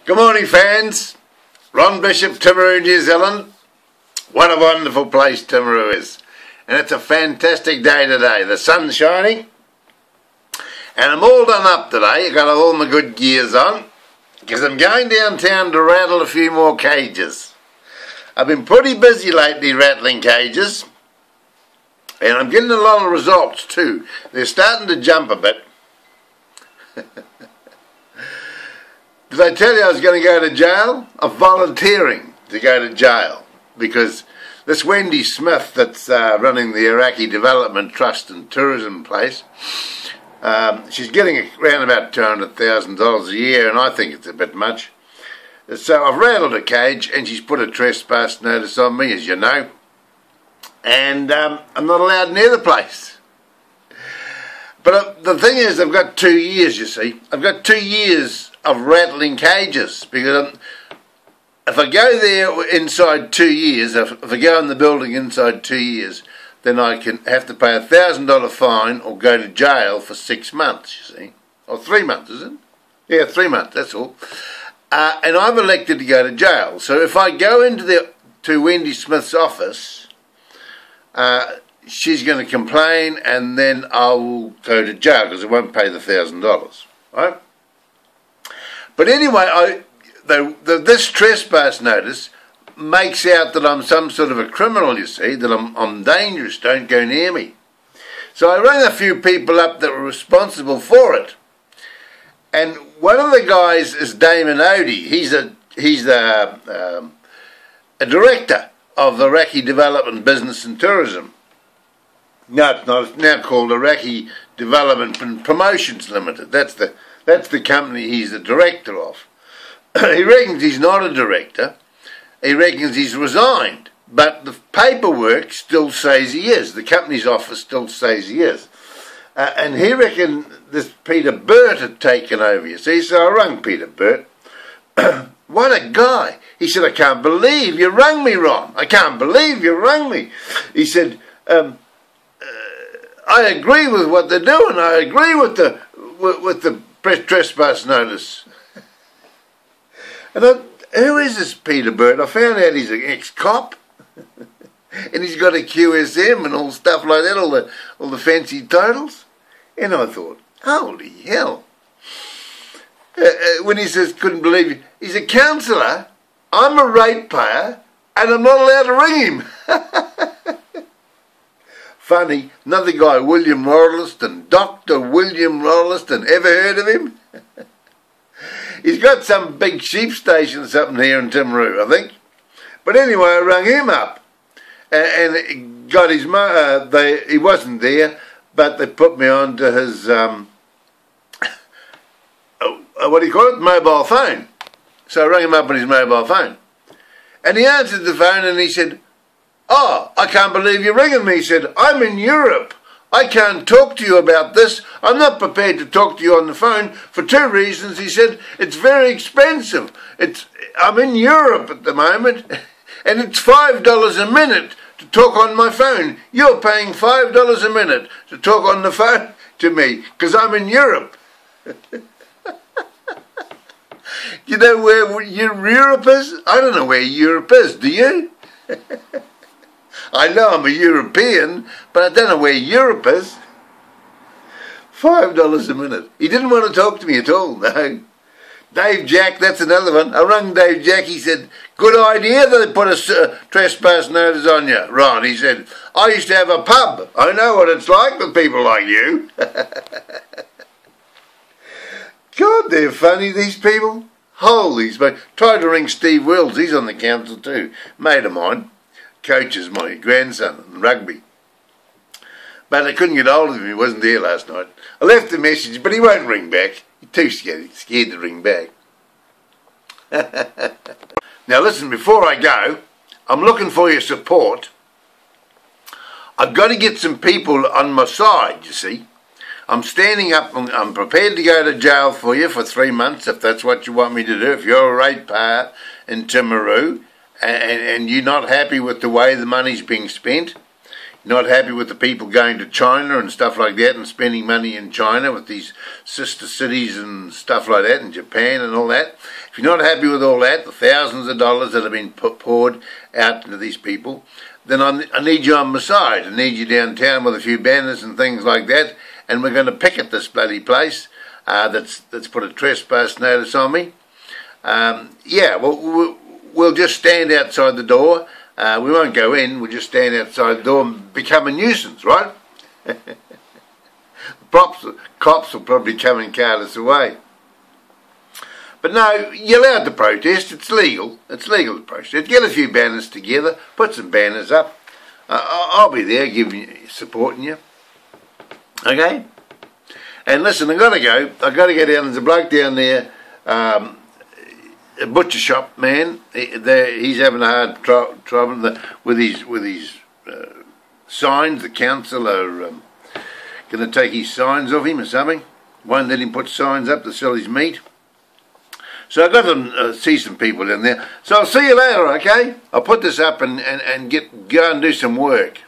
Good morning, fans. Ron Bishop, Timaru, New Zealand. What a wonderful place Timaru is. And it's a fantastic day today. The sun's shining. And I'm all done up today. I've got all my good gears on. Because I'm going downtown to rattle a few more cages. I've been pretty busy lately rattling cages. And I'm getting a lot of results too. They're starting to jump a bit. Did I tell you I was going to go to jail? I'm volunteering to go to jail because this Wendy Smith that's running the Iraqi Development Trust and Tourism place, she's getting around about $200,000 a year, and I think it's a bit much. So I've rattled a cage and she's put a trespass notice on me, as you know, and I'm not allowed near the place. But the thing is, I've got 2 years, you see. I've got 2 years of rattling cages, because if I go there inside 2 years, if I go in the building inside 2 years, then I can have to pay a $1,000 fine or go to jail for 6 months, you see. Or 3 months, is it? Yeah, 3 months, that's all. And I've elected to go to jail. So if I go to Wendy Smith's office, she's going to complain, and then I will go to jail because I won't pay the $1,000, right? But anyway, this trespass notice makes out that I'm some sort of a criminal, you see, that I'm dangerous, don't go near me. So I rang a few people up that were responsible for it. And one of the guys is Damon Odie. He's a director of the Iraqi Development Business and Tourism. No, it's not. It's now called Iraqi Development and Promotions Limited. That's the company he's the director of. He reckons he's not a director. He reckons he's resigned. But the paperwork still says he is. The company's office still says he is. And he reckoned this Peter Burt had taken over, you see. So I rang Peter Burt. What a guy. He said, I can't believe you rang me, Ron. I can't believe you rang me. He said, I agree with what they're doing. I agree with the trespass notice. And who is this Peter Burt? I found out he's an ex-cop. And he's got a QSM and all stuff like that, all the fancy titles. And I thought, holy hell. When he says, couldn't believe you, he's a counsellor, I'm a ratepayer, and I'm not allowed to ring him. Funny, another guy, William Rolleston, Dr. William Rolleston, ever heard of him? He's got some big sheep station or something here in Timaru, I think. But anyway, I rang him up, and got his he wasn't there, but they put me on to his, what do you call it, mobile phone. So I rang him up on his mobile phone. And he answered the phone and he said, oh, I can't believe you're ringing me. He said, I'm in Europe. I can't talk to you about this. I'm not prepared to talk to you on the phone for 2 reasons. He said, it's very expensive. I'm in Europe at the moment, and it's $5 a minute to talk on my phone. You're paying $5 a minute to talk on the phone to me because I'm in Europe. You know where Europe is? I don't know where Europe is. Do you? I know I'm a European, but I don't know where Europe is. $5 a minute. He didn't want to talk to me at all, no. Dave Jack, that's another one. I rang Dave Jack, he said, good idea that they put a trespass notice on you. Ron, he said, I used to have a pub. I know what it's like with people like you. God, they're funny, these people. Holy smoke. Tried to ring Steve Wills, he's on the council too. Mate of mine. Coaches my grandson in rugby. But I couldn't get hold of him, he wasn't there last night. I left a message, but he won't ring back. He's too scared to ring back. Now listen, before I go, I'm looking for your support. I've got to get some people on my side, you see. I'm standing up, I'm prepared to go to jail for you for 3 months, if that's what you want me to do. If you're a ratepayer in Timaru, and you're not happy with the way the money's being spent, not happy with the people going to China and stuff like that and spending money in China with these sister cities and stuff like that, in Japan and all that. If you're not happy with all that, the thousands of dollars that have been poured out into these people, then I need you on my side. I need you downtown with a few banners and things like that, and we're going to picket this bloody place that's put a trespass notice on me. Yeah, we'll just stand outside the door. We won't go in, we'll just stand outside the door and become a nuisance, right? Cops will probably come and cart us away. But no, you're allowed to protest. It's legal. It's legal to protest. Get a few banners together. Put some banners up. I'll be there supporting you. Okay? And listen, I've got to go. I've got to go down. There's a bloke down there, a butcher shop man. He's having a hard trouble with his signs. The council are going to take his signs off him or something. Won't let him put signs up to sell his meat. So I've got to see some people in there. So I'll see you later, okay? I'll put this up and go and do some work.